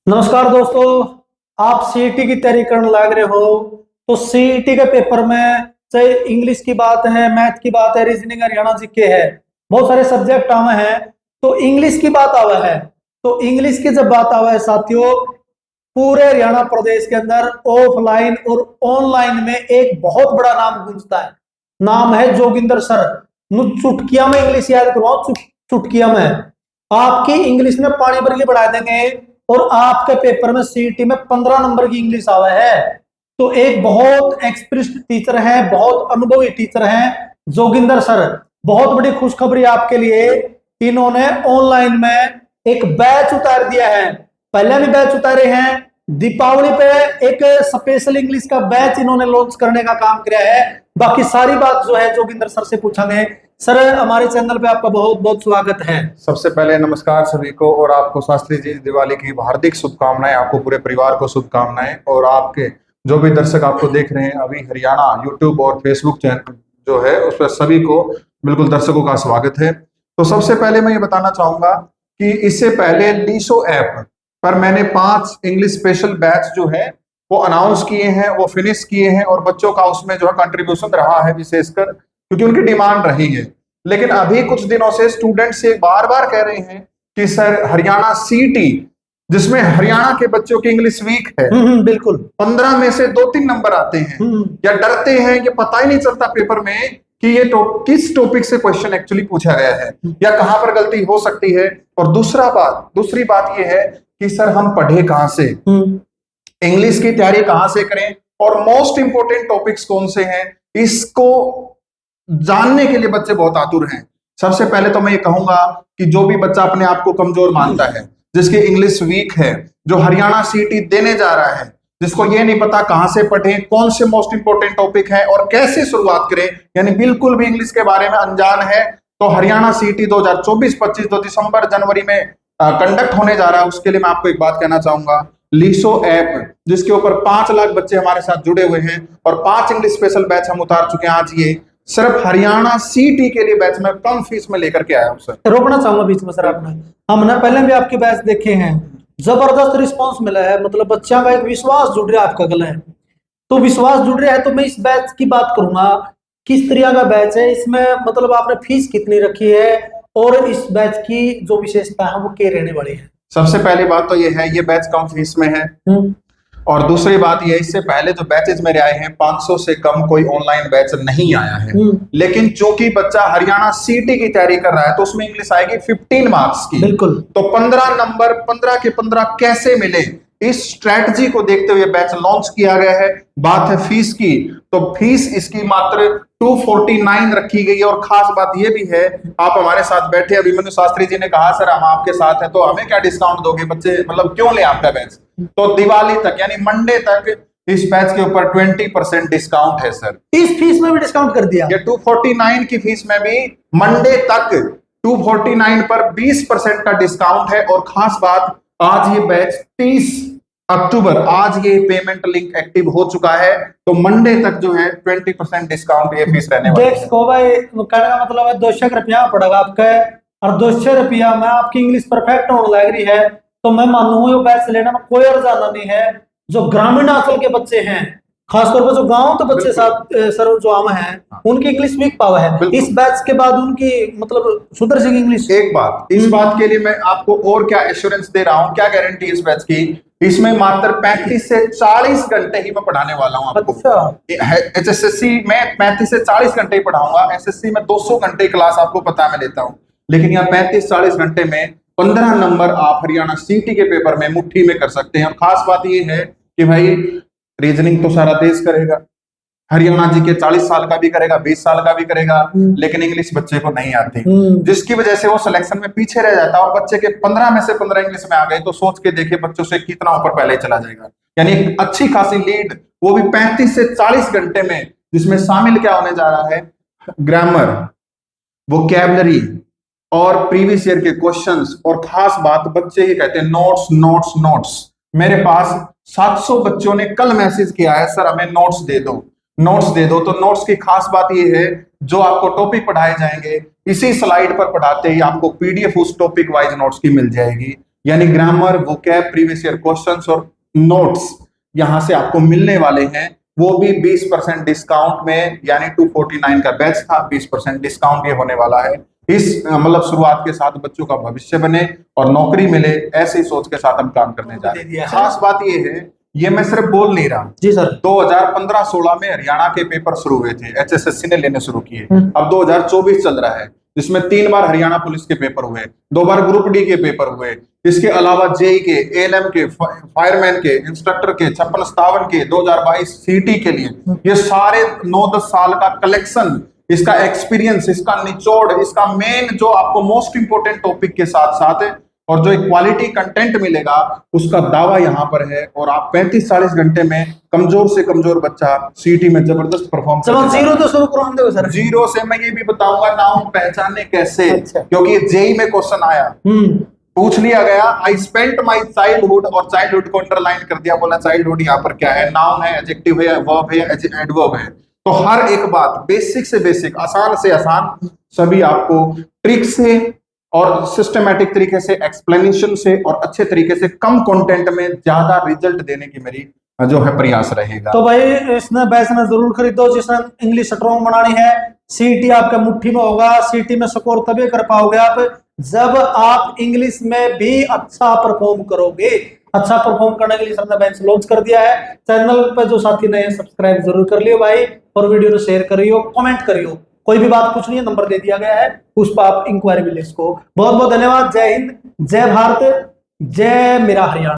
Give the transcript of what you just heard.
नमस्कार दोस्तों। आप सीईटी की तैयारी करने लग रहे हो तो सीईटी के पेपर में चाहे इंग्लिश की बात है, मैथ की बात है, रीजनिंग, हरियाणा जीके है, बहुत सारे सब्जेक्ट आवे हैं। तो इंग्लिश की बात आवे है, तो इंग्लिश की जब बात आवे है साथियों, पूरे हरियाणा प्रदेश के अंदर ऑफलाइन और ऑनलाइन में एक बहुत बड़ा नाम गूंजता है। नाम है जोगिंदर सर। चुटकिया में इंग्लिश याद करवाओ, चुटकिया में आपकी इंग्लिश में पानी भर के बढ़ा देंगे और आपके पेपर में सीईटी में 15 नंबर की इंग्लिश आवा है। तो एक बहुत एक्सपीरियंस्ड टीचर है, बहुत अनुभवी टीचर है जोगिंदर सर। बहुत बड़ी खुशखबरी आपके लिए, इन्होंने ऑनलाइन में एक बैच उतार दिया है। पहले भी बैच उतारे हैं, दीपावली पे एक स्पेशल इंग्लिश का बैच इन्होंने लॉन्च करने का काम किया है। बाकी सारी बात जो है जोगिंदर सर से पूछेंगे। सर, हमारे चैनल पे आपका बहुत बहुत स्वागत है। सबसे पहले नमस्कार सभी को, और आपको शास्त्री जी दिवाली की हार्दिक शुभकामनाएं। आपको पूरे परिवार को शुभकामनाएं, और आपके जो भी दर्शक आपको देख रहे हैं अभी हरियाणा यूट्यूब और फेसबुक चैनल जो है उस पर सभी को बिल्कुल दर्शकों का स्वागत है। तो सबसे पहले मैं ये बताना चाहूंगा कि इससे पहले लीसो ऐप पर मैंने 5 इंग्लिश स्पेशल बैच जो है वो अनाउंस किए हैं, वो फिनिश किए हैं, और बच्चों का उसमें जो है कंट्रीब्यूशन रहा है, विशेषकर क्योंकि उनकी डिमांड रही है। लेकिन अभी कुछ दिनों से स्टूडेंट से बार बार कह रहे हैं कि सर हरियाणा सीटी, जिसमें हरियाणा के बच्चों की इंग्लिश वीक है, बिल्कुल 15 में से 2-3 नंबर आते हैं, या डरते हैं, ये पता ही नहीं चलता पेपर में कि ये किस टॉपिक से क्वेश्चन एक्चुअली पूछा गया है या कहां पर गलती हो सकती है। और दूसरी बात ये है कि सर हम पढ़े कहां से, इंग्लिश की तैयारी कहां से करें, और मोस्ट इंपोर्टेंट टॉपिक्स कौन से हैं, इसको जानने के लिए बच्चे बहुत आतुर हैं। सबसे पहले तो मैं ये कहूंगा कि जो भी बच्चा अपने आप को कमजोर मानता है, जिसकी इंग्लिश वीक है, जो हरियाणा सीटी देने जा रहा है, जिसको ये नहीं पता कहां से पढ़ें, कौन से मोस्ट इंपोर्टेंट टॉपिक है और कैसे शुरुआत करें, यानी बिल्कुल भी इंग्लिश के बारे में अनजान है, तो हरियाणा सीटी 2024-25 जो दिसंबर जनवरी में कंडक्ट होने जा रहा है, उसके लिए मैं आपको एक बात कहना चाहूंगा। लीसो ऐप, जिसके ऊपर 5 लाख बच्चे हमारे साथ जुड़े हुए हैं, और 5 इंग्लिश स्पेशल बैच हम उतार चुके हैं। आज ये सिर्फ हरियाणा सीटी के लिए बैच में कम फीस में लेकर के आया हूं सर। रोकना चाहूंगा बीच में सर, हमने पहले भी आपके बैच देखे हैं, जबरदस्त रिस्पांस मिला है। मतलब बच्चा का एक विश्वास जुड़ रहा है आपका गले, तो विश्वास जुड़ रहा है। तो मैं इस बैच की बात करूंगा, किस तरह का बैच है, इसमें मतलब आपने फीस कितनी रखी है और इस बैच की जो विशेषता है वो क्या रहने वाली है। सबसे पहली बात तो ये है, ये बैच कम फीस में है, और दूसरी बात ये, इससे पहले जो बैचेज मेरे आए हैं 500 से कम कोई ऑनलाइन बैच नहीं आया है। लेकिन चूंकि बच्चा हरियाणा सीटी की तैयारी कर रहा है तो उसमें इंग्लिश आएगी 15 मार्क्स की, बिल्कुल। तो 15 नंबर 15 के 15 कैसे मिले, इस स्ट्रेटजी को देखते हुए बैच लॉन्च किया गया है। बात है फीस की, तो फीस इसकी मात्र 249 रखी गई है। और खास बात यह भी है, आप हमारे साथ बैठे, अभिमन्यु शास्त्री जी ने कहा सर हम आपके साथ हैं तो हमें क्या डिस्काउंट दोगे, बच्चे मतलब क्यों ले आपका बैच, तो दिवाली तक यानी मंडे तक इस बैच के ऊपर 20% डिस्काउंट है सर। इस फीस में भी डिस्काउंट कर दिया, ये 249 की फीस में भी मंडे तक 249 पर 20% का डिस्काउंट है। और खास बात, आज ये बैच 30 अक्टूबर, आज ये पेमेंट लिंक एक्टिव हो चुका है, तो मंडे तक जो है 20% डिस्काउंट ये फीस रहने वाली है। देखो भाई, कहने का मतलब है 200 रुपया पड़ेगा आपका, और 200 रुपया में आपकी इंग्लिश परफेक्ट होने लग रही है, तो मैं मानूंगा ये बैच लेने में कोई अर्जाना नहीं है। जो ग्रामीण अंचल के बच्चे हैं, खासतौर पर जो गांव के बच्चे साथ सर जो आम हैं, उनकी इंग्लिश वीक पावर है, इस बैच के बाद उनकी मतलब सुधर जाएगी इंग्लिश। एक बात, इस बात के लिए मैं आपको और क्या एश्योरेंस दे रहा हूं, क्या गारंटी इस बैच की, इसमें मात्र 35 से 40 घंटे ही मैं पढ़ाने वाला हूं आपको। अच्छा। HSSC में 35 से 40 घंटे ही पढ़ाऊंगा, SSC में 200 घंटे क्लास आपको पता मैं लेता हूं, लेकिन यहाँ 35-40 घंटे में 15 नंबर आप हरियाणा सीटी के पेपर में मुट्ठी में कर सकते हैं। और खास बात ये है कि भाई रीजनिंग तो सारा देश करेगा, हरियाणा जी के 40 साल का भी करेगा, 20 साल का भी करेगा, लेकिन इंग्लिश बच्चे को नहीं आती, जिसकी वजह से वो सिलेक्शन में पीछे रह जाता है। और बच्चे के 15 में से 15 इंग्लिश में आ गए, तो सोच के देखिए बच्चों से कितना ऊपर पहले चला जाएगा। यानी एक अच्छी खासी लीड, वो भी 35 से 40 घंटे में, जिसमें शामिल क्या होने जा रहा है, ग्रामर, वोकैबुलरी और प्रीवियस ईयर के क्वेश्चंस, और खास बात बच्चे ही कहते हैं नोट्स नोट्स नोट्स। मेरे पास 700 बच्चों ने कल मैसेज किया है, सर हमें नोट्स दे दो, नोट्स दे दो। तो नोट्स की खास बात यह है, जो आपको टॉपिक पढ़ाए जाएंगे इसी स्लाइड पर पढ़ाते ही आपको PDF उस टॉपिक वाइज नोट्स की मिल जाएगी। यानी grammar, vocab, previous year questions और नोट्स यहां से आपको मिलने वाले हैं, वो भी 20% डिस्काउंट में, यानी 249 का बैच था, 20% डिस्काउंट ये होने वाला है। इस मतलब शुरुआत के साथ बच्चों का भविष्य बने और नौकरी मिले, ऐसी सोच के साथ हम काम करने जा रहे हैं। खास बात ये है, ये मैं सिर्फ बोल नहीं रहा जी सर। 2015-16 में हरियाणा के पेपर शुरू हुए थे, HSSC ने लेने शुरू किए। अब 2024 चल रहा है, जिसमें 3 बार हरियाणा पुलिस के पेपर हुए, 2 बार ग्रुप डी के पेपर हुए, इसके अलावा जेई के, एएलएम के, फायरमैन के, इंस्ट्रक्टर के, 56-57 के, 2022 सीटी के लिए, ये सारे 9-10 साल का कलेक्शन, इसका एक्सपीरियंस, इसका निचोड़, इसका मेन जो आपको मोस्ट इंपोर्टेंट टॉपिक के साथ साथ और जो एक क्वालिटी कंटेंट मिलेगा, उसका दावा यहाँ पर है। और आप 35-40 घंटे में कमजोर से कमजोर बच्चा सीटी में जबरदस्त परफॉर्म जब जीरो तो शुरू करवा दो सर। जीरो से मैं ये भी बताऊंगा नाउन पहचाने कैसे। अच्छा। क्योंकि जेई में क्वेश्चन आया, पूछ लिया गया, आई स्पेंट माई चाइल्डहुड, और चाइल्डहुड को अंडरलाइन कर दिया, बोला चाइल्डहुड यहाँ पर क्या है, नाउन है, एडजेक्टिव है, वर्ब है, एडवर्ब है। तो हर एक बात बेसिक से बेसिक, आसान से आसान, सभी आपको ट्रिक से और सिस्टमैटिक तरीके से, एक्सप्लेनेशन से और अच्छे तरीके से, कम कंटेंट में ज्यादा रिजल्ट देने की मेरी जो है प्रयास रहेगा। तो भाई इसने बैच में जरूर खरीदो, जिसने इंग्लिश स्ट्रॉन्ग बनानी है। सीटी आपके मुट्ठी में होगा। सीटी में स्कोर तभी कर पाओगे आप जब आप इंग्लिश में भी अच्छा परफॉर्म करोगे। अच्छा परफॉर्म करने के लिए सर ने बेंच लॉन्च कर दिया है। चैनल पर जो साथी नए सब्सक्राइब जरूर कर लियो भाई, और वीडियो को शेयर करियो, कमेंट करियो। कोई भी बात पूछनी है, नंबर दे दिया गया है, उस पर आप इंक्वायरी भी ले इसको। बहुत बहुत धन्यवाद। जय हिंद, जय भारत, जय मेरा हरियाणा।